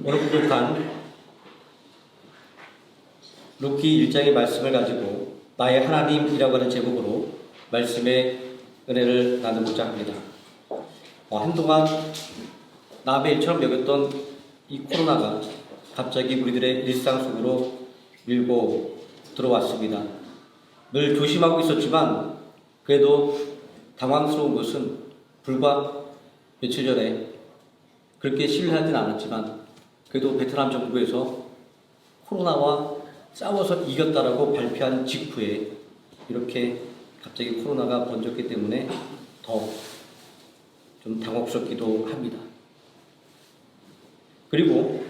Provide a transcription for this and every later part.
오늘 부족한 루키 1장의 말씀을 가지고 나의 하나님이라고 하는 제목으로 말씀의 은혜를 나누고자 합니다. 한동안 남의 일처럼 여겼던 이 코로나가 갑자기 우리들의 일상 속으로 밀고 들어왔습니다. 늘 조심하고 있었지만 그래도 당황스러운 것은 불과 며칠 전에 그렇게 시위하진 않았지만 그래도 베트남 정부에서 코로나와 싸워서 이겼다라고 발표한 직후에 이렇게 갑자기 코로나가 번졌기 때문에 더 좀 당혹스럽기도 합니다. 그리고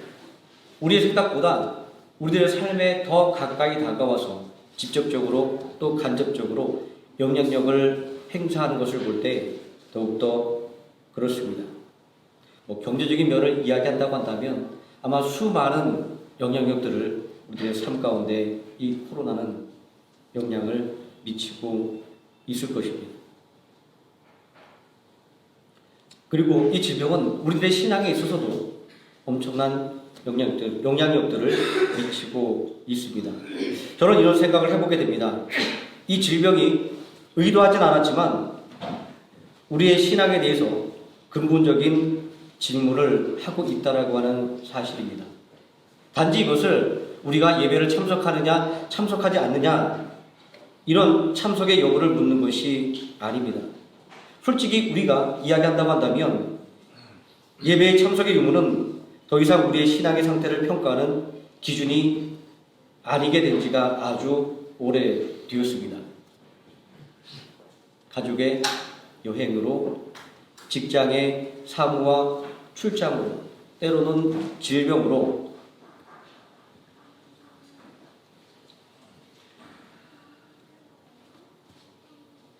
우리의 생각보다 우리들의 삶에 더 가까이 다가와서 직접적으로 또 간접적으로 영향력을 행사하는 것을 볼 때 더욱더 그렇습니다. 경제적인 면을 이야기한다고 한다면 아마 수많은 영향력들을 우리들의 삶 가운데 이 코로나는 영향을 미치고 있을 것입니다. 그리고 이 질병은 우리들의 신앙에 있어서도 엄청난 영향력들을 미치고 있습니다. 저는 이런 생각을 해보게 됩니다. 이 질병이 의도하진 않았지만 우리의 신앙에 대해서 근본적인 질문을 하고 있다라고 하는 사실입니다. 단지 이것을 우리가 예배를 참석하느냐 참석하지 않느냐 이런 참석의 여부를 묻는 것이 아닙니다. 솔직히 우리가 이야기한다고 한다면 예배의 참석의 의무는 더 이상 우리의 신앙의 상태를 평가하는 기준이 아니게 된 지가 아주 오래되었습니다. 가족의 여행으로, 직장의 사무와 출장으로, 때로는 질병으로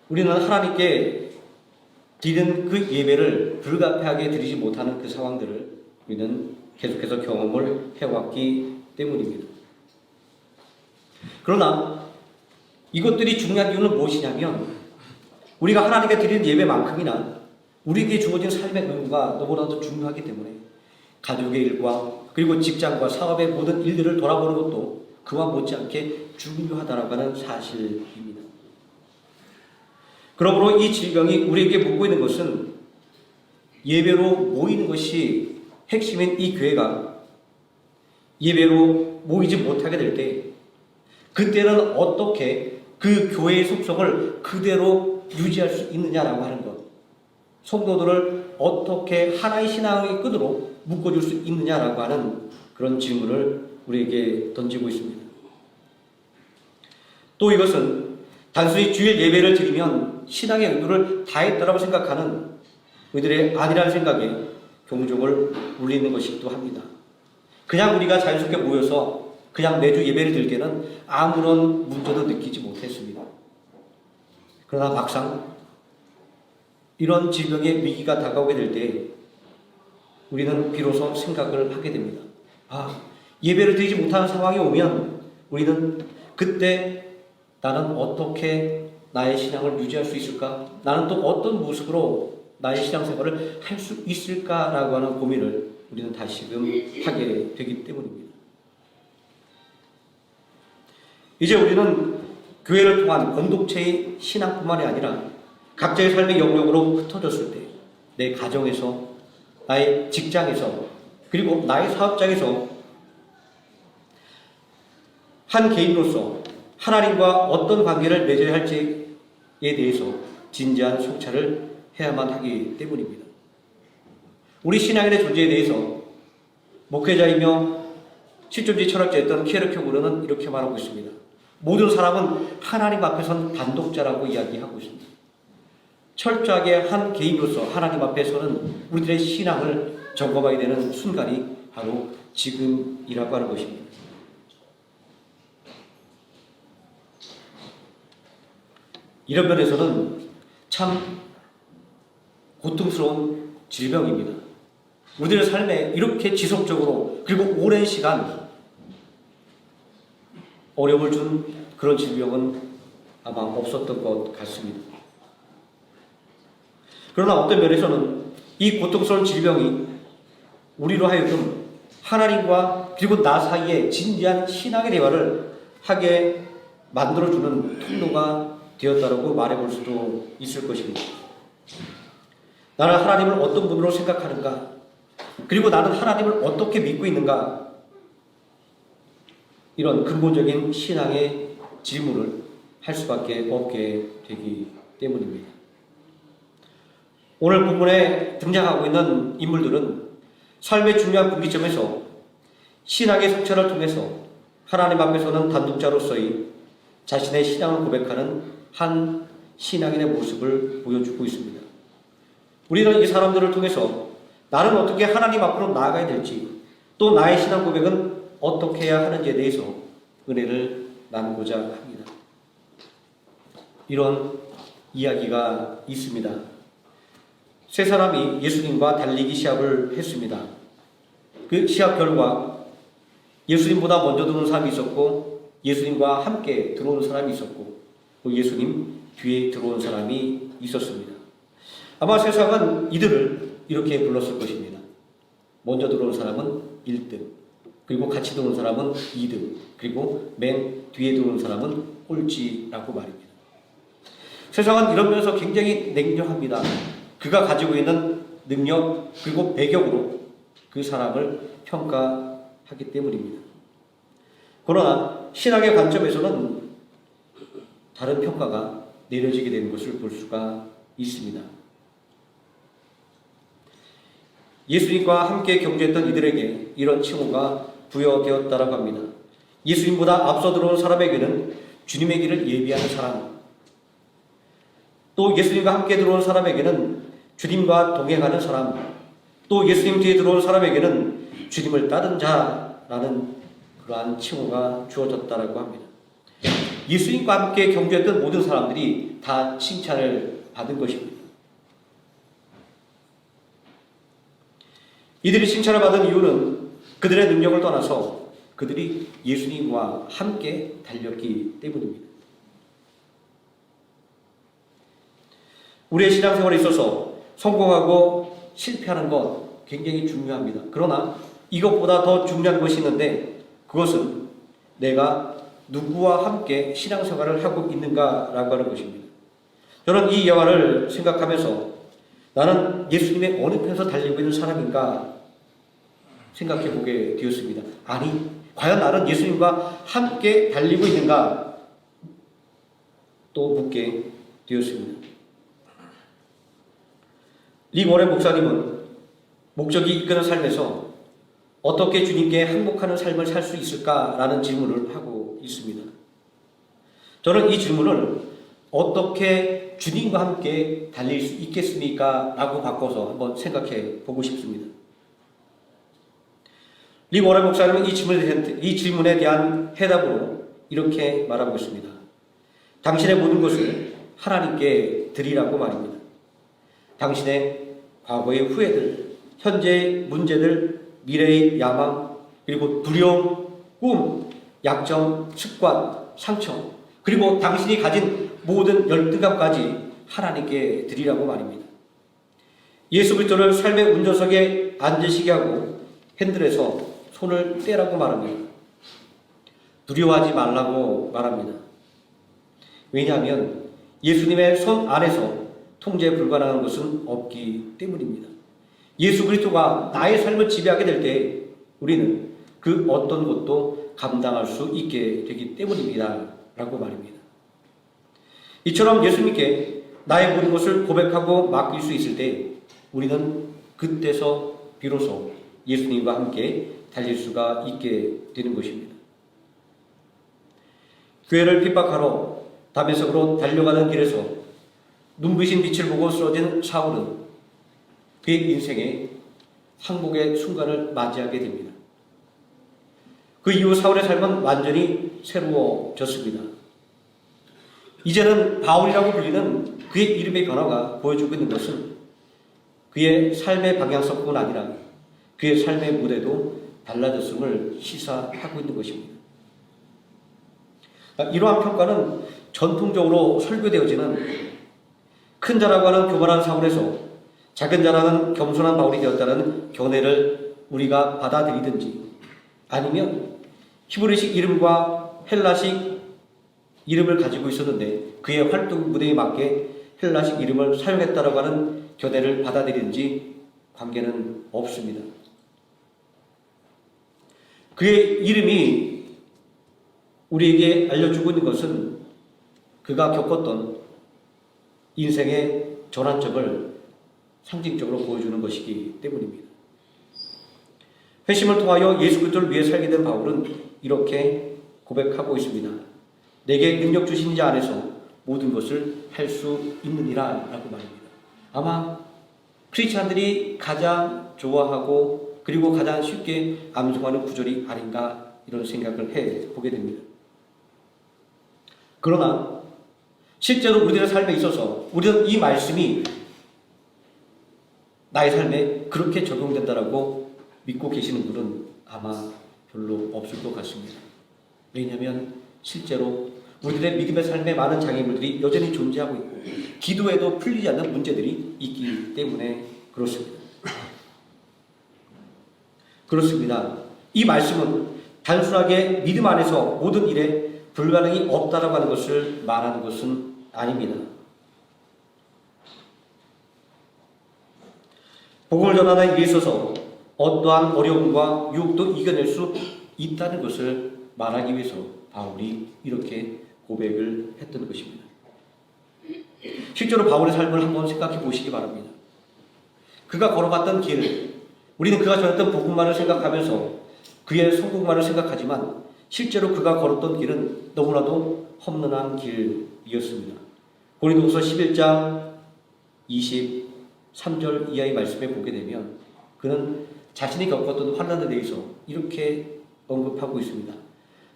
우리는 하나님께 드리는 그 예배를 불가피하게 드리지 못하는 그 상황들을 우리는 계속해서 경험을 해왔기 때문입니다. 그러나 이것들이 중요한 이유는 무엇이냐면 우리가 하나님께 드리는 예배만큼이나 우리에게 주어진 삶의 의무가 너무나도 중요하기 때문에 가족의 일과 그리고 직장과 사업의 모든 일들을 돌아보는 것도 그와 못지않게 중요하다라고 하는 사실입니다. 그러므로 이 질병이 우리에게 묻고 있는 것은 예배로 모이는 것이 핵심인 이 교회가 예배로 모이지 못하게 될 때 그때는 어떻게 그 교회의 속성을 그대로 유지할 수 있느냐라고 하는 것, 성도들을 어떻게 하나의 신앙의 끈으로 묶어줄 수 있느냐라고 하는 그런 질문을 우리에게 던지고 있습니다. 또 이것은 단순히 주일 예배를 드리면 신앙의 의도를 다했다라고 생각하는 우리들의 아니라는 생각에 경종을 울리는 것이기도 합니다. 그냥 우리가 자연스럽게 모여서 그냥 매주 예배를 드릴 때는 아무런 문제도 느끼지 못했습니다. 그러나 막상 이런 질병의 위기가 다가오게 될 때 우리는 비로소 생각을 하게 됩니다. 예배를 드리지 못하는 상황이 오면 우리는 그때 나는 어떻게 나의 신앙을 유지할 수 있을까? 나는 또 어떤 모습으로 나의 신앙생활을 할 수 있을까라고 하는 고민을 우리는 다시금 하게 되기 때문입니다. 이제 우리는 교회를 통한 공동체의 신앙뿐만이 아니라 각자의 삶의 영역으로 흩어졌을 때 내 가정에서, 나의 직장에서, 그리고 나의 사업장에서 한 개인으로서 하나님과 어떤 관계를 맺어야 할지에 대해서 진지한 성찰을 해야만 하기 때문입니다. 우리 신앙인의 존재에 대해서 목회자이며 실존주의 철학자였던 키에르케 고르는 이렇게 말하고 있습니다. 모든 사람은 하나님 앞에서는 단독자라고 이야기하고 있습니다. 철저하게 한 개인으로서 하나님 앞에서는 우리들의 신앙을 점검하게 되는 순간이 바로 지금이라고 하는 것입니다. 이런 면에서는 참 고통스러운 질병입니다. 우리들의 삶에 이렇게 지속적으로 그리고 오랜 시간 어려움을 준 그런 질병은 아마 없었던 것 같습니다. 그러나 어떤 면에서는 이 고통스러운 질병이 우리로 하여금 하나님과 그리고 나 사이에 진지한 신앙의 대화를 하게 만들어주는 통로가 되었다고 말해볼 수도 있을 것입니다. 나는 하나님을 어떤 분으로 생각하는가? 그리고 나는 하나님을 어떻게 믿고 있는가? 이런 근본적인 신앙의 질문을 할 수밖에 없게 되기 때문입니다. 오늘 본문에 등장하고 있는 인물들은 삶의 중요한 분기점에서 신앙의 성찰을 통해서 하나님 앞에서는 단독자로서의 자신의 신앙을 고백하는 한 신앙인의 모습을 보여주고 있습니다. 우리는 이 사람들을 통해서 나는 어떻게 하나님 앞으로 나아가야 될지, 또 나의 신앙 고백은 어떻게 해야 하는지에 대해서 은혜를 나누고자 합니다. 이런 이야기가 있습니다. 세 사람이 예수님과 달리기 시합을 했습니다. 그 시합 결과 예수님보다 먼저 들어오는 사람이 있었고, 예수님과 함께 들어오는 사람이 있었고, 또 예수님 뒤에 들어온 사람이 있었습니다. 아마 세상은 이들을 이렇게 불렀을 것입니다. 먼저 들어온 사람은 1등, 그리고 같이 들어온 사람은 2등, 그리고 맨 뒤에 들어온 사람은 꼴찌라고 말입니다. 세상은 이런 면에서 굉장히 냉정합니다. 그가 가지고 있는 능력 그리고 배경으로 그 사람을 평가하기 때문입니다. 그러나 신학의 관점에서는 다른 평가가 내려지게 되는 것을 볼 수가 있습니다. 예수님과 함께 경주했던 이들에게 이런 칭호가 부여되었다고 합니다. 예수님보다 앞서 들어온 사람에게는 주님의 길을 예비하는 사람, 또 예수님과 함께 들어온 사람에게는 주님과 동행하는 사람, 또 예수님 뒤에 들어온 사람에게는 주님을 따른 자라는 그러한 칭호가 주어졌다고 합니다. 예수님과 함께 경주했던 모든 사람들이 다 칭찬을 받은 것입니다. 이들이 칭찬을 받은 이유는 그들의 능력을 떠나서 그들이 예수님과 함께 달렸기 때문입니다. 우리의 신앙생활에 있어서 성공하고 실패하는 것 굉장히 중요합니다. 그러나 이것보다 더 중요한 것이 있는데, 그것은 내가 누구와 함께 신앙생활을 하고 있는가라고 하는 것입니다. 저는 이 예화를 생각하면서 나는 예수님의 어느 편에서 달리고 있는 사람인가 생각해 보게 되었습니다. 아니, 과연 나는 예수님과 함께 달리고 있는가 또 묻게 되었습니다. 리 워렌 목사님은 목적이 이끄는 삶에서 어떻게 주님께 항복하는 삶을 살 수 있을까라는 질문을 하고 있습니다. 저는 이 질문을 어떻게 주님과 함께 달릴 수 있겠습니까? 라고 바꿔서 한번 생각해 보고 싶습니다. 리 워렌 목사님은 이 질문에 대한 해답으로 이렇게 말하고 있습니다. 당신의 모든 것을 하나님께 드리라고 말입니다. 당신의 과거의 후회들, 현재의 문제들, 미래의 야망, 그리고 두려움, 꿈, 약점, 습관, 상처, 그리고 당신이 가진 모든 열등감까지 하나님께 드리라고 말입니다. 예수 그리스도를 삶의 운전석에 앉으시게 하고 핸들에서 손을 떼라고 말합니다. 두려워하지 말라고 말합니다. 왜냐하면 예수님의 손 안에서 통제 불가능한 것은 없기 때문입니다. 예수 그리스도가 나의 삶을 지배하게 될 때 우리는 그 어떤 것도 감당할 수 있게 되기 때문입니다. 라고 말입니다. 이처럼 예수님께 나의 모든 것을 고백하고 맡길 수 있을 때 우리는 그때서 비로소 예수님과 함께 달릴 수가 있게 되는 것입니다. 교회를 핍박하러 다메섹으로 달려가는 길에서 눈부신 빛을 보고 쓰러진 사울은 그의 인생에 항복의 순간을 맞이하게 됩니다. 그 이후 사울의 삶은 완전히 새로워졌습니다. 이제는 바울이라고 불리는 그의 이름의 변화가 보여주고 있는 것은 그의 삶의 방향성뿐 아니라 그의 삶의 무대도 달라졌음을 시사하고 있는 것입니다. 이러한 평가는 전통적으로 설교되어지는 큰 자라고 하는 교만한 사울에서 작은 자라는 겸손한 바울이 되었다는 견해를 우리가 받아들이든지 아니면 히브리식 이름과 헬라식 이름을 가지고 있었는데 그의 활동 무대에 맞게 헬라식 이름을 사용했다라고 하는 교대를 받아들이든지 관계는 없습니다. 그의 이름이 우리에게 알려주고 있는 것은 그가 겪었던 인생의 전환점을 상징적으로 보여주는 것이기 때문입니다. 회심을 통하여 예수 그리스도를 위해 살게 된 바울은 이렇게 고백하고 있습니다. 내게 능력 주신 자 안에서 모든 것을 할 수 있느니라 라고 말합니다. 아마 크리스찬들이 가장 좋아하고 그리고 가장 쉽게 암송하는 구절이 아닌가 이런 생각을 해보게 됩니다. 그러나 실제로 우리들의 삶에 있어서 우리는 이 말씀이 나의 삶에 그렇게 적용된다라고 믿고 계시는 분은 아마 별로 없을 것 같습니다. 왜냐하면 실제로 우리들의 믿음의 삶에 많은 장애물들이 여전히 존재하고 있고 기도에도 풀리지 않는 문제들이 있기 때문에 그렇습니다. 그렇습니다. 이 말씀은 단순하게 믿음 안에서 모든 일에 불가능이 없다라고 하는 것을 말하는 것은 아닙니다. 복음을 전하는 일에 있어서 어떠한 어려움과 유혹도 이겨낼 수 있다는 것을 말하기 위해서 바울이 이렇게 고백을 했던 것입니다. 실제로 바울의 삶을 한번 생각해 보시기 바랍니다. 그가 걸어갔던 길, 우리는 그가 전했던 복음만을 생각하면서 그의 성공만을 생각하지만 실제로 그가 걸었던 길은 너무나도 험난한 길이었습니다. 고린도후서 11장 23절 이하의 말씀에 보게 되면 그는 자신이 겪었던 환난에 대해서 이렇게 언급하고 있습니다.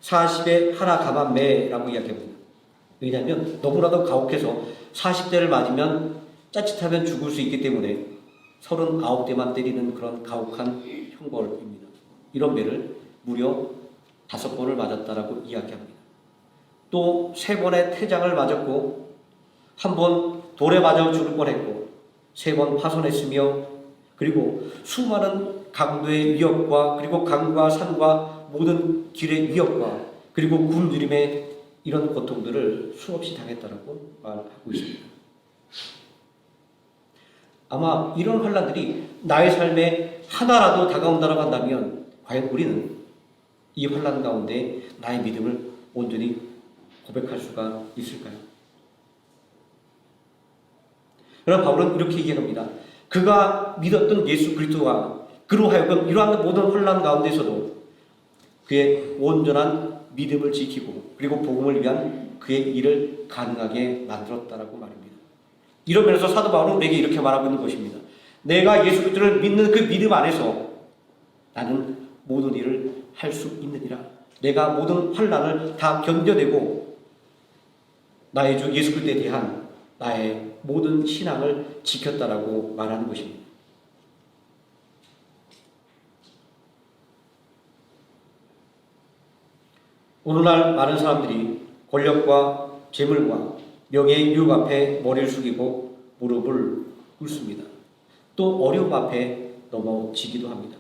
40에 하나 가만 매라고 이야기합니다. 왜냐하면 너무나도 가혹해서 40대를 맞으면 짜릿하면 죽을 수 있기 때문에 39대만 때리는 그런 가혹한 형벌입니다. 이런 매를 무려 5번을 맞았다라고 이야기합니다. 또 3번의 태장을 맞았고 1번 돌에 맞아 죽을 뻔했고 3번 파손했으며 그리고 수많은 강도의 위협과 그리고 강과 산과 모든 길의 위협과 그리고 굶주림의 이런 고통들을 수없이 당했다라고 말하고 있습니다. 아마 이런 환난들이 나의 삶에 하나라도 다가온다고 한다면 과연 우리는 이 환난 가운데 나의 믿음을 온전히 고백할 수가 있을까요? 그러나 바울은 이렇게 얘기합니다. 그가 믿었던 예수 그리스도와 그로 하여금 이러한 모든 환난 가운데서도 그의 온전한 믿음을 지키고 그리고 복음을 위한 그의 일을 가능하게 만들었다라고 말입니다. 이런 면에서 사도 바울은 우리에게 이렇게 말하고 있는 것입니다. 내가 예수 그리스도를 믿는 그 믿음 안에서 나는 모든 일을 할 수 있느니라. 내가 모든 환난을 다 견뎌내고 나의 주 예수 그리스도에 대한 나의 모든 신앙을 지켰다라고 말하는 것입니다. 오늘날 많은 사람들이 권력과 재물과 명예의 유혹 앞에 머리를 숙이고 무릎을 꿇습니다. 또 어려움 앞에 넘어지기도 합니다.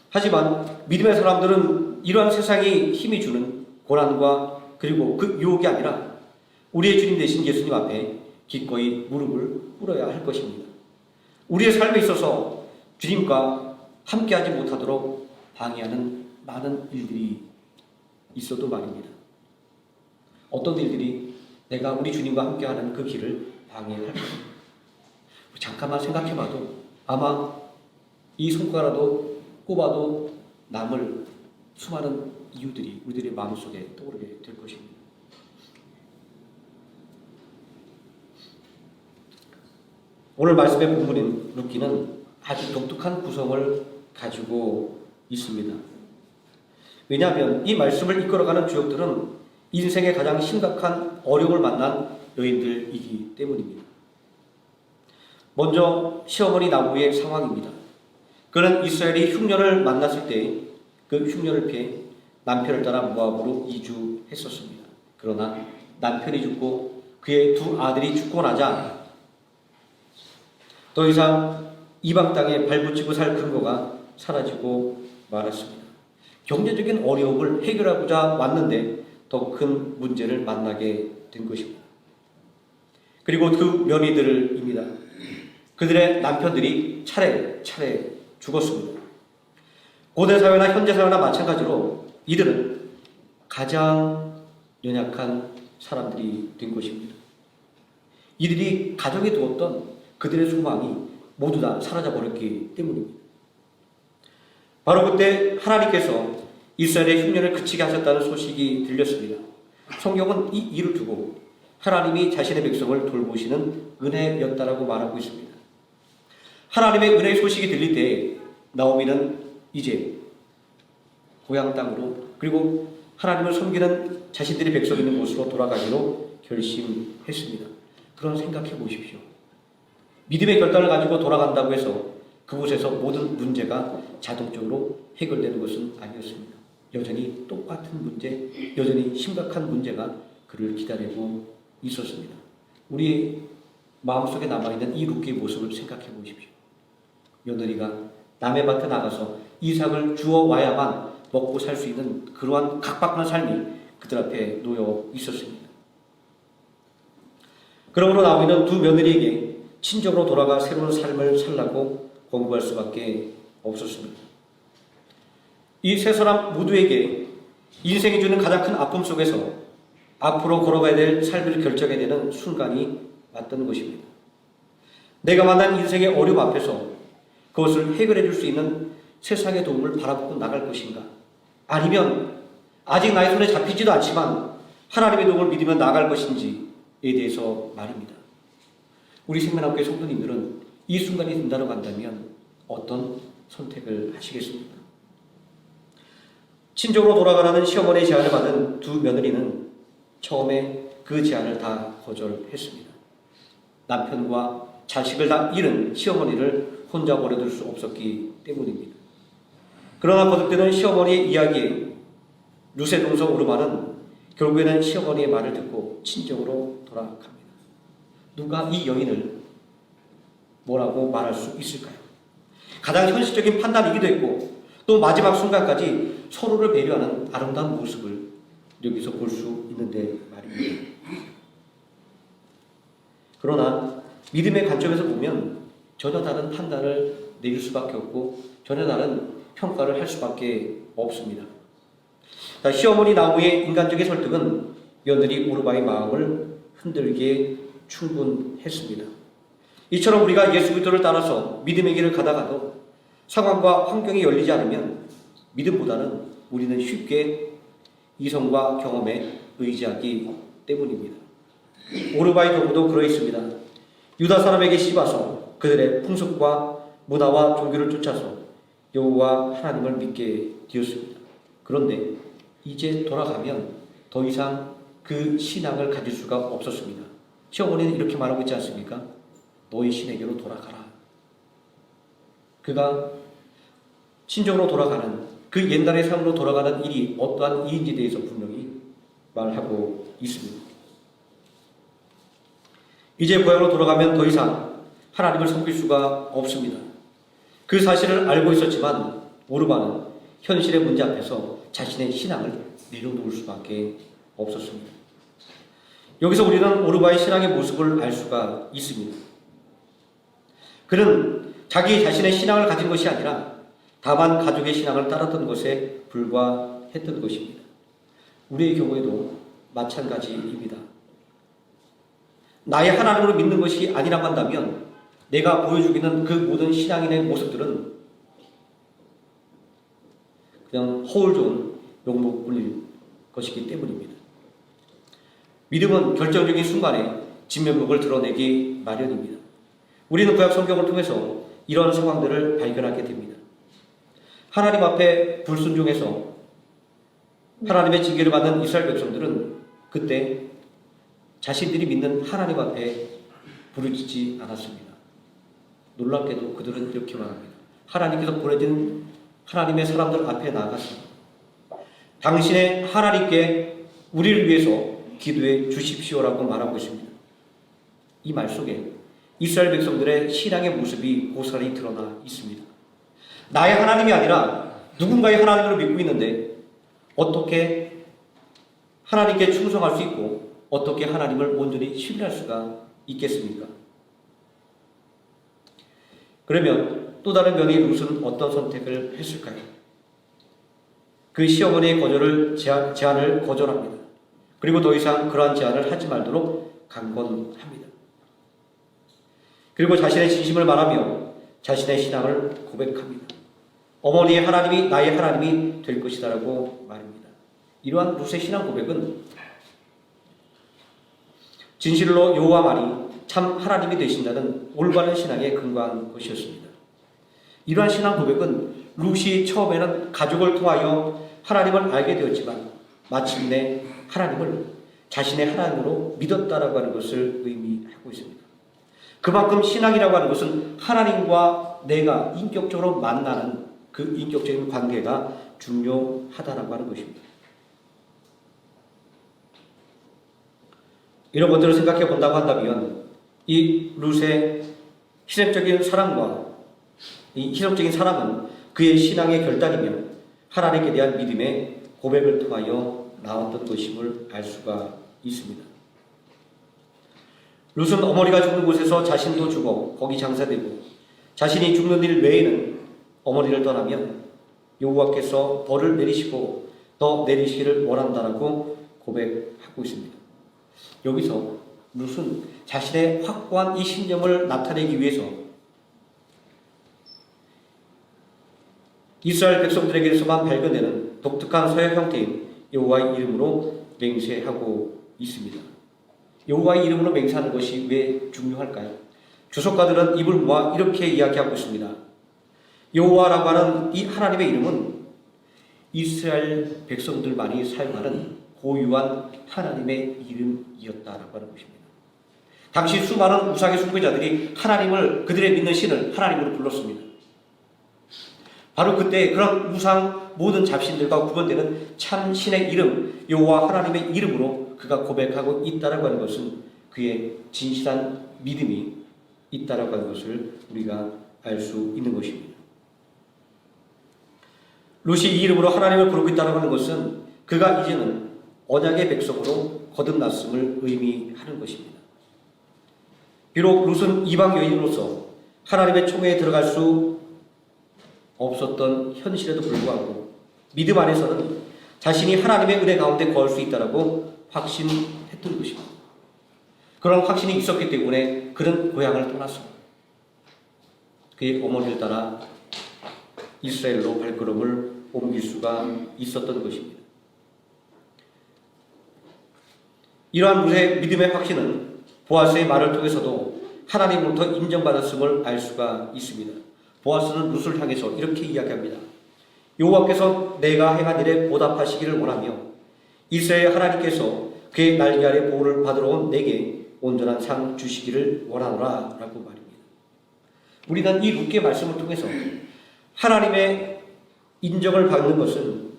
하지만 믿음의 사람들은 이러한 세상이 힘이 주는 고난과 그리고 그 유혹이 아니라 우리의 주님 되신 예수님 앞에 기꺼이 무릎을 꿇어야 할 것입니다. 우리의 삶에 있어서 주님과 함께하지 못하도록 방해하는 많은 일들이 있어도 말입니다. 어떤 일들이 내가 우리 주님과 함께하는 그 길을 방해할까? 잠깐만 생각해봐도 아마 이 손가락도 꼽아도 남을 수많은 이유들이 우리들의 마음속에 떠오르게 될 것입니다. 오늘 말씀의 본문인 룻기는 아주 독특한 구성을 가지고 있습니다. 왜냐하면 이 말씀을 이끌어가는 주역들은 인생의 가장 심각한 어려움을 만난 여인들이기 때문입니다. 먼저 시어머니 나부의 상황입니다. 그는 이스라엘이 흉년을 만났을 때 그 흉년을 피해 남편을 따라 모압으로 이주했었습니다. 그러나 남편이 죽고 그의 2 아들이 죽고 나자 더 이상 이방 땅에 발붙이고 살 근거가 사라지고 말았습니다. 경제적인 어려움을 해결하고자 왔는데 더 큰 문제를 만나게 된 것입니다. 그리고 그 며느리들입니다. 그들의 남편들이 차례차례 죽었습니다. 고대 사회나 현대 사회나 마찬가지로 이들은 가장 연약한 사람들이 된 것입니다. 이들이 가정에 두었던 그들의 소망이 모두 다 사라져버렸기 때문입니다. 바로 그때 하나님께서 이스라엘의 흉년을 그치게 하셨다는 소식이 들렸습니다. 성경은 이 일을 두고 하나님이 자신의 백성을 돌보시는 은혜였다라고 말하고 있습니다. 하나님의 은혜의 소식이 들릴 때 나오미는 이제 고향 땅으로 그리고 하나님을 섬기는 자신들의 백성 있는 곳으로 돌아가기로 결심했습니다. 그런 생각해 보십시오. 믿음의 결단을 가지고 돌아간다고 해서 그곳에서 모든 문제가 자동적으로 해결되는 것은 아니었습니다. 여전히 똑같은 문제, 여전히 심각한 문제가 그를 기다리고 있었습니다. 우리 마음속에 남아있는 이 룻기의 모습을 생각해 보십시오. 며느리가 남의 밭에 나가서 이삭을 주워 와야만 먹고 살 수 있는 그러한 각박한 삶이 그들 앞에 놓여 있었습니다. 그러므로 나오미는 두 며느리에게 친정으로 돌아가 새로운 삶을 살라고 권고할 수밖에 없었습니다. 이 세 사람 모두에게 인생이 주는 가장 큰 아픔 속에서 앞으로 걸어가야 될 삶을 결정해야 되는 순간이 왔던 것입니다. 내가 만난 인생의 어려움 앞에서 그것을 해결해 줄 수 있는 세상의 도움을 바라보고 나갈 것인가? 아니면 아직 나의 손에 잡히지도 않지만 하나님의 도움을 믿으며 나갈 것인지에 대해서 말입니다. 우리 생명학교의 성도님들은 이 순간이 된다고 한다면 어떤 선택을 하시겠습니까? 친정으로 돌아가라는 시어머니의 제안을 받은 두 며느리는 처음에 그 제안을 다 거절했습니다. 남편과 자식을 다 잃은 시어머니를 혼자 버려둘 수 없었기 때문입니다. 그러나 거듭되는 시어머니의 이야기에 룻의 동서 오르마는 결국에는 시어머니의 말을 듣고 친정으로 돌아갑니다. 누가 이 여인을 뭐라고 말할 수 있을까요? 가장 현실적인 판단이기도 했고 또 마지막 순간까지 서로를 배려하는 아름다운 모습을 여기서 볼 수 있는데 말입니다. 그러나 믿음의 관점에서 보면 전혀 다른 판단을 내릴 수밖에 없고 전혀 다른 평가를 할 수밖에 없습니다. 시어머니 나오미의 인간적인 설득은 며느리 오르바의 마음을 흔들기에 충분했습니다. 이처럼 우리가 예수 그리스도를 따라서 믿음의 길을 가다가도 상황과 환경이 열리지 않으면 믿음보다는 우리는 쉽게 이성과 경험에 의지하기 때문입니다. 오르바의 경우도 그러했습니다. 유다 사람에게 씹어서 그들의 풍습과 문화와 종교를 쫓아서 여호와 하나님을 믿게 되었습니다. 그런데 이제 돌아가면 더 이상 그 신앙을 가질 수가 없었습니다. 시어머니는 이렇게 말하고 있지 않습니까? 너희 신에게로 돌아가라. 그가 친정으로 돌아가는 그 옛날의 삶으로 돌아가는 일이 어떠한 일인지에 대해서 분명히 말하고 있습니다. 이제 고향으로 돌아가면 더 이상 하나님을 섬길 수가 없습니다. 그 사실을 알고 있었지만 오르바는 현실의 문제 앞에서 자신의 신앙을 내려놓을 수밖에 없었습니다. 여기서 우리는 오르바의 신앙의 모습을 알 수가 있습니다. 그는 자기 자신의 신앙을 가진 것이 아니라 다만 가족의 신앙을 따랐던 것에 불과했던 것입니다. 우리의 경우에도 마찬가지입니다. 나의 하나님으로 믿는 것이 아니라고 한다면 내가 보여주고 있는 그 모든 신앙인의 모습들은 그냥 허울 좋은 용목뿐일 것이기 때문입니다. 믿음은 결정적인 순간에 진면목을 드러내기 마련입니다. 우리는 구약 성경을 통해서 이런 상황들을 발견하게 됩니다. 하나님 앞에 불순종해서 하나님의 징계를 받는 이스라엘 백성들은 그때 자신들이 믿는 하나님 앞에 부르짖지 않았습니다. 놀랍게도 그들은 이렇게 말합니다. 하나님께서 보내준 하나님의 사람들 앞에 나가서 당신의 하나님께 우리를 위해서 기도해 주십시오라고 말하고 있습니다. 이 말 속에 이스라엘 백성들의 신앙의 모습이 고스란히 드러나 있습니다. 나의 하나님이 아니라 누군가의 하나님으로 믿고 있는데 어떻게 하나님께 충성할 수 있고 어떻게 하나님을 온전히 신뢰할 수가 있겠습니까? 그러면 또 다른 면의 룻은 어떤 선택을 했을까요? 그 시어머니의 제안을 거절합니다. 그리고 더 이상 그러한 제안을 하지 말도록 강권합니다. 그리고 자신의 진심을 말하며 자신의 신앙을 고백합니다. 어머니의 하나님이 나의 하나님이 될 것이다 라고 말합니다. 이러한 룻의 신앙 고백은 진실로 여호와 말이 참 하나님이 되신다는 올바른 신앙에 근거한 것이었습니다. 이러한 신앙 고백은 룻이 처음에는 가족을 통하여 하나님을 알게 되었지만 마침내 하나님을 자신의 하나님으로 믿었다라고 하는 것을 의미하고 있습니다. 그만큼 신앙이라고 하는 것은 하나님과 내가 인격적으로 만나는 그 인격적인 관계가 중요하다라고 하는 것입니다. 이런 것들을 생각해 본다고 한다면 이 룻의 희생적인 사랑과 이 희생적인 사랑은 그의 신앙의 결단이며 하나님께 대한 믿음의 고백을 통하여 나왔던 것임을 알 수가 있습니다. 룻은 어머니가 죽는 곳에서 자신도 죽어 거기 장사되고 자신이 죽는 일 외에는 어머니를 떠나면 여호와께서 벌을 내리시고 더 내리시기를 원한다라고 고백하고 있습니다. 여기서 룻은 자신의 확고한 이 신념을 나타내기 위해서 이스라엘 백성들에게서만 발견되는 독특한 서약 형태인 여호와의 이름으로 맹세하고 있습니다. 여호와의 이름으로 맹세하는 것이 왜 중요할까요? 주석가들은 입을 모아 이렇게 이야기하고 있습니다. 여호와라고 하는 이 하나님의 이름은 이스라엘 백성들만이 사용하는 고유한 하나님의 이름이었다라고 하는 것입니다. 당시 수많은 우상의 숭배자들이 하나님을 그들의 믿는 신을 하나님으로 불렀습니다. 바로 그때 그런 우상 모든 잡신들과 구분되는 참 신의 이름 여호와 하나님의 이름으로 그가 고백하고 있다라고 하는 것은 그의 진실한 믿음이 있다라고 하는 것을 우리가 알 수 있는 것입니다. 룻이 이 이름으로 하나님을 부르고 있다라고 하는 것은 그가 이제는 언약의 백성으로 거듭났음을 의미하는 것입니다. 비록 룻은 이방 여인으로서 하나님의 총회에 들어갈 수 없었던 현실에도 불구하고 믿음 안에서는 자신이 하나님의 은혜 가운데 거할 수 있다라고 확신했던 것입니다. 그런 확신이 있었기 때문에 그는 고향을 떠났습니다. 그의 어머니를 따라 이스라엘로 발걸음을 옮길 수가 있었던 것입니다. 이러한 룻의 믿음의 확신은 보아스의 말을 통해서도 하나님으로부터 인정받았음을 알 수가 있습니다. 보아스는 룻을 향해서 이렇게 이야기합니다. 여호와께서 내가 행한 일에 보답하시기를 원하며 이스라엘 하나님께서 그의 날개 아래 보호를 받으러 온 내게 온전한 상 주시기를 원하노라 라고 말입니다. 우리는 이 룻의 말씀을 통해서 하나님의 인정을 받는 것은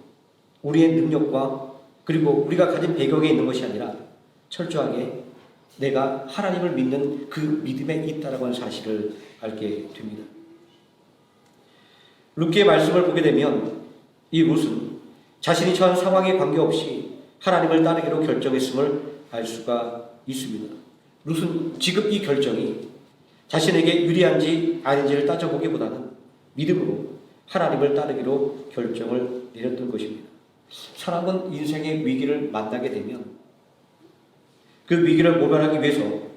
우리의 능력과 그리고 우리가 가진 배경에 있는 것이 아니라 철저하게 내가 하나님을 믿는 그 믿음에 있다라고 하는 사실을 알게 됩니다. 룻의 말씀을 보게 되면 이 룻은 자신이 처한 상황에 관계없이 하나님을 따르기로 결정했음을 알 수가 있습니다. 룻은 지금 이 결정이 자신에게 유리한지 아닌지를 따져보기보다는 믿음으로 하나님을 따르기로 결정을 내렸던 것입니다. 사람은 인생의 위기를 만나게 되면 그 위기를 모면하기 위해서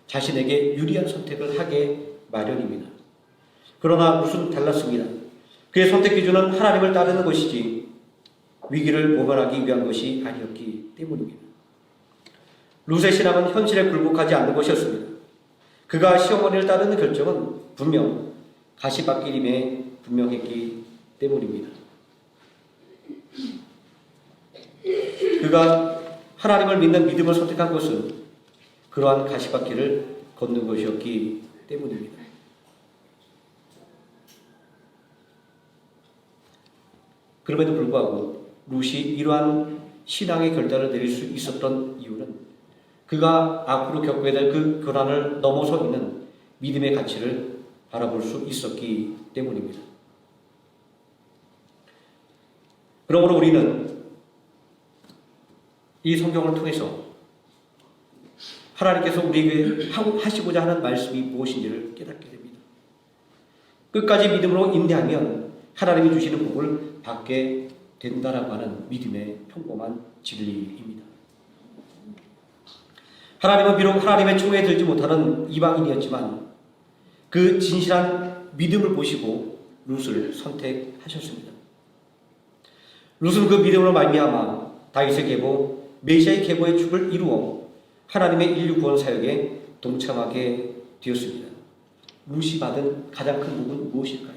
자신에게 유리한 선택을 하게 마련입니다. 그러나 룻은 달랐습니다. 그의 선택 기준은 하나님을 따르는 것이지 위기를 모면하기 위한 것이 아니었기 때문입니다. 룻의 신앙은 현실에 굴복하지 않는 것이었습니다. 그가 시어머니를 따르는 결정은 분명 가시밭길임에 분명했기 때문입니다. 그가 하나님을 믿는 믿음을 선택한 것은 그러한 가시밭길을 걷는 것이었기 때문입니다. 그럼에도 불구하고 룻이 이러한 신앙의 결단을 내릴 수 있었던 이유는 그가 앞으로 겪게 될 그 고난을 넘어서 있는 믿음의 가치를 바라볼 수 있었기 때문입니다. 그러므로 우리는 이 성경을 통해서 하나님께서 우리에게 하시고자 하는 말씀이 무엇인지를 깨닫게 됩니다. 끝까지 믿음으로 인내하면 하나님이 주시는 복을 받게 된다라고 하는 믿음의 평범한 진리입니다. 하나님은 비록 하나님의 총에 들지 못하는 이방인이었지만 그 진실한 믿음을 보시고 룻을 선택하셨습니다. 룻은 그 믿음으로 말미암아 다윗의 계보, 메시아의 계보의 축을 이루어 하나님의 인류 구원 사역에 동참하게 되었습니다. 룻이 받은 가장 큰 복은 무엇일까요?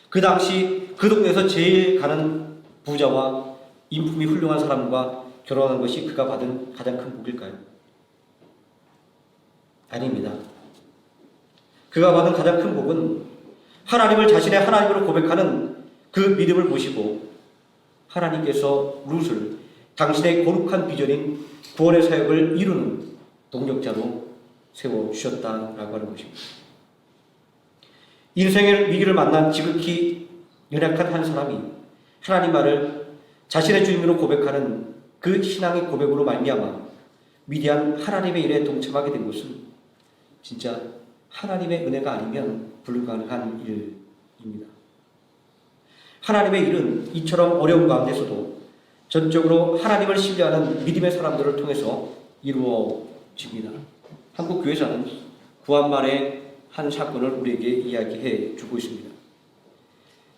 그 당시 그 동네에서 제일 가는 부자와 인품이 훌륭한 사람과 결혼하는 것이 그가 받은 가장 큰 복일까요? 아닙니다. 그가 받은 가장 큰 복은 하나님을 자신의 하나님으로 고백하는 그 믿음을 보시고 하나님께서 룻을 당신의 거룩한 비전인 구원의 사역을 이루는 동력자로 세워주셨다라고 하는 것입니다. 인생의 위기를 만난 지극히 연약한 한 사람이 하나님 말을 자신의 주님으로 고백하는 그 신앙의 고백으로 말미암아 위대한 하나님의 일에 동참하게 된 것은 진짜 하나님의 은혜가 아니면 불가능한 일입니다. 하나님의 일은 이처럼 어려운 가운데서도 전적으로 하나님을 신뢰하는 믿음의 사람들을 통해서 이루어집니다. 한국 교회사는 구한말의 한 사건을 우리에게 이야기해 주고 있습니다.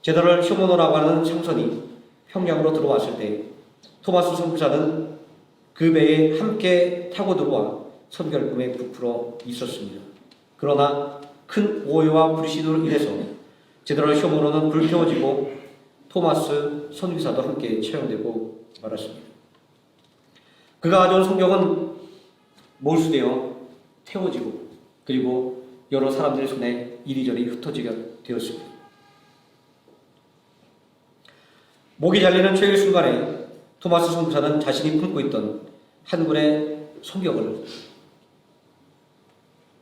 제자를 휴모노라고 하는 상선이 평양으로 들어왔을 때 토마스 선교사는 그 배에 함께 타고 들어와 선교할 꿈에 부풀어 있었습니다. 그러나 큰 오해와 불신으로 인해서 제자를 휴모노는 불태워지고 토마스 선교사도 함께 처형되고 말았습니다. 그가 가져온 성경은 몰수되어 태워지고 그리고 여러 사람들의 손에 이리저리 흩어지게 되었습니다. 목이 잘리는 최후의 순간에 토마스 선교사는 자신이 품고 있던 한 권의 성경을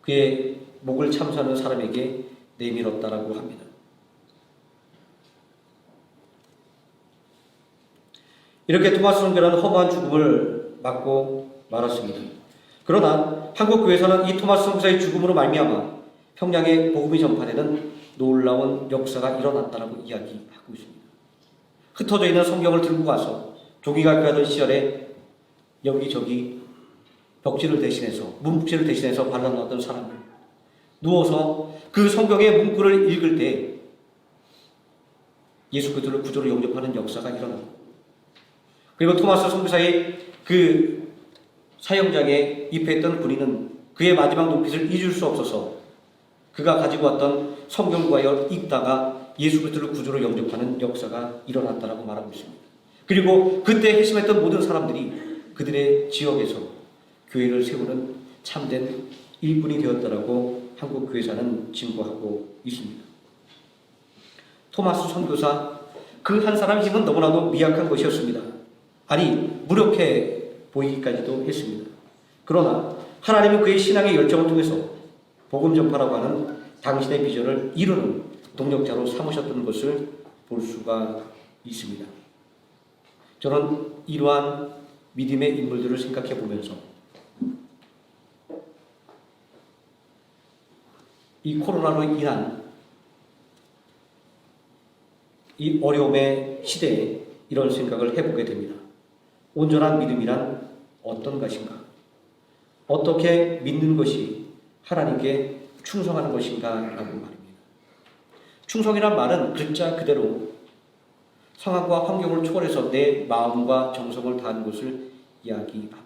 그의 목을 참수하는 사람에게 내밀었다라고 합니다. 이렇게 토마스 선교사는 허무한 죽음을 맞고 말았습니다. 그러나 한국교회에서는 이 토마스 선교사의 죽음으로 말미암아 평양에 복음이 전파되는 놀라운 역사가 일어났다라고 이야기하고 있습니다. 흩어져 있는 성경을 들고 가서 종이가 귀하던 시절에 여기저기 벽지를 대신해서 문북지를 대신해서 발라놓았던 사람들 누워서 그 성경의 문구를 읽을 때 예수 그리스도를 구주로 영접하는 역사가 일어나고 그리고 토마스 선교사의 그 사형장에 입회했던 군인은 그의 마지막 눈빛을 잊을 수 없어서 그가 가지고 왔던 성경과 읽다가 예수 그리스도를 구주로 영접하는 역사가 일어났다라고 말하고 있습니다. 그리고 그때 회심했던 모든 사람들이 그들의 지역에서 교회를 세우는 참된 일꾼이 되었다라고 한국 교회사는 증거하고 있습니다. 토마스 선교사 그 한 사람 힘은 너무나도 미약한 것이었습니다. 아니 무력해 보이기까지도 했습니다. 그러나 하나님은 그의 신앙의 열정을 통해서 복음 전파라고 하는 당신의 비전을 이루는 동력자로 삼으셨던 것을 볼 수가 있습니다. 저는 이러한 믿음의 인물들을 생각해 보면서 이 코로나로 인한 이 어려움의 시대에 이런 생각을 해보게 됩니다. 온전한 믿음이란 어떤 것인가? 어떻게 믿는 것이 하나님께 충성하는 것인가? 라고 말입니다. 충성이란 말은 글자 그대로 상황과 환경을 초월해서 내 마음과 정성을 다하는 것을 이야기합니다.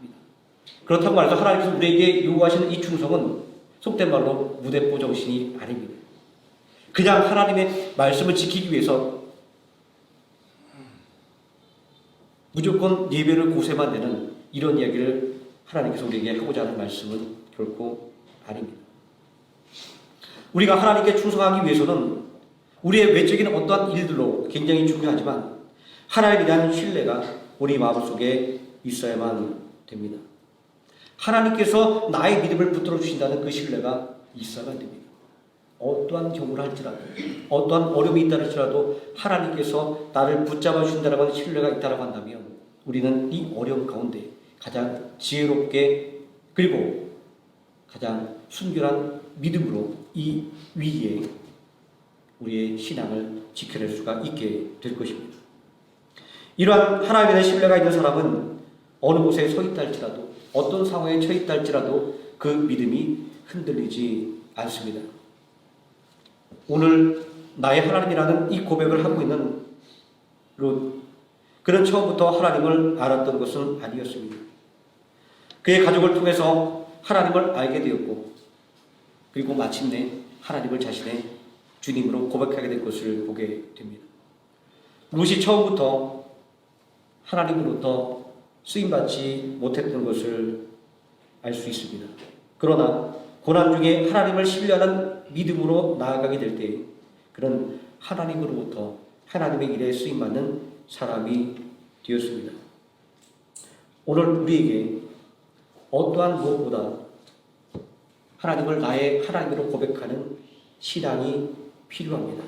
그렇다고 말해서 하나님께서 우리에게 요구하시는 이 충성은 속된 말로 무대포 정신이 아닙니다. 그냥 하나님의 말씀을 지키기 위해서 무조건 예배를 고세만 내는 이런 이야기를 하나님께서 우리에게 하고자 하는 말씀은 결코 아닙니다. 우리가 하나님께 충성하기 위해서는 우리의 외적인 어떠한 일들로 굉장히 중요하지만 하나님에 대한 신뢰가 우리 마음속에 있어야만 됩니다. 하나님께서 나의 믿음을 붙들어 주신다는 그 신뢰가 있어야만 됩니다. 어떠한 경우를 할지라도, 어떠한 어려움이 있다 할지라도 하나님께서 나를 붙잡아 주신다라고 하는 신뢰가 있다라고 한다면 우리는 이 어려움 가운데 가장 지혜롭게 그리고 가장 순결한 믿음으로 이 위기에 우리의 신앙을 지켜낼 수가 있게 될 것입니다. 이러한 하나님에 대한 신뢰가 있는 사람은 어느 곳에 서 있다 할지라도, 어떤 상황에 처해 있다 할지라도 그 믿음이 흔들리지 않습니다. 오늘 나의 하나님이라는 이 고백을 하고 있는 룻, 그는 처음부터 하나님을 알았던 것은 아니었습니다. 그의 가족을 통해서 하나님을 알게 되었고, 그리고 마침내 하나님을 자신의 주님으로 고백하게 된 것을 보게 됩니다. 룻이 처음부터 하나님으로부터 쓰임받지 못했던 것을 알 수 있습니다. 그러나 고난 중에 하나님을 신뢰하는 믿음으로 나아가게 될 때 그런 하나님으로부터 하나님의 일에 쓰임받는 사람이 되었습니다. 오늘 우리에게 어떠한 무엇보다 하나님을 나의 하나님으로 고백하는 신앙이 필요합니다.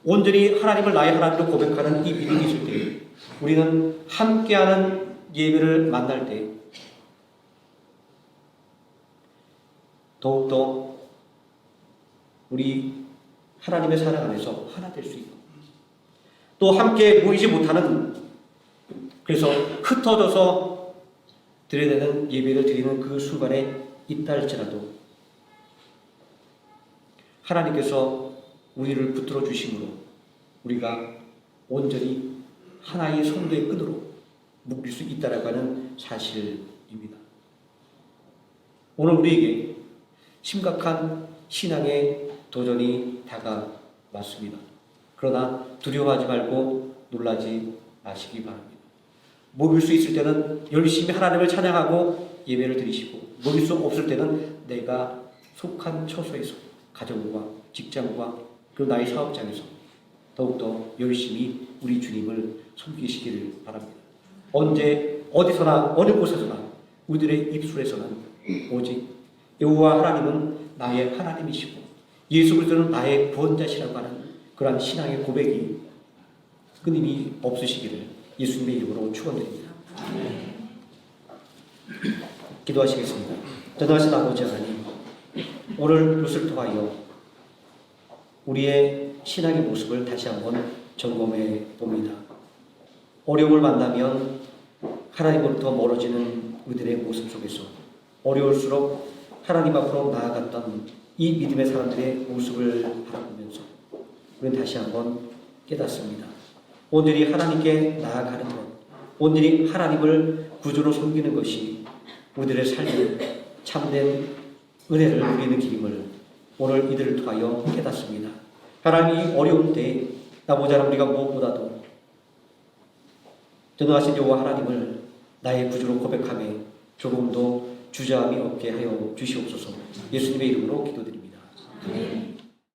온전히 하나님을 나의 하나님으로 고백하는 이 믿음이 있을 때 우리는 함께하는 예배를 만날 때 더욱더 우리 하나님의 사랑 안에서 하나 될 수 있고, 또 함께 모이지 못하는, 그래서 흩어져서 드려야 되는 예배를 드리는 그 순간에 있다 할지라도 하나님께서 우리를 붙들어 주심으로 우리가 온전히 하나의 성도의 끈으로 묶일 수 있다라고 하는 사실입니다. 오늘 우리에게 심각한 신앙의 도전이 다가왔습니다. 그러나 두려워하지 말고 놀라지 마시기 바랍니다. 모일 수 있을 때는 열심히 하나님을 찬양하고 예배를 드리시고, 모일 수 없을 때는 내가 속한 처소에서 가정과 직장과 그리고 나의 사업장에서 더욱더 열심히 우리 주님을 섬기시기를 바랍니다. 언제 어디서나 어느 곳에서나 우리들의 입술에서는 오직 여호와 하나님은 나의 하나님이시고 예수 그리스도는 나의 구원자시라고 하는 그러한 신앙의 고백이 끊임이 없으시기를 예수님의 이름으로 축원드립니다. 기도하시겠습니다. 전능하신 아버지 하나님, 오늘 룻을 통하여 우리의 신앙의 모습을 다시 한번 점검해 봅니다. 어려움을 만나면 하나님으로부터 멀어지는 우리들의 모습 속에서 어려울수록 하나님 앞으로 나아갔던 이 믿음의 사람들의 모습을 바라보면서 우리는 다시 한번 깨닫습니다. 온전히 하나님께 나아가는 것, 온전히 하나님을 구주로 섬기는 것이 우리들의 삶의 참된 은혜를 누리는 길임을 오늘 이들을 통하여 깨닫습니다. 하나님이 어려운 때에 나보자 우리가 무엇보다도 전능하신 여호와 하나님을 나의 구주로 고백하며 조금도 주저함이 없게 하여 주시옵소서. 예수님의 이름으로 기도드립니다. 아멘.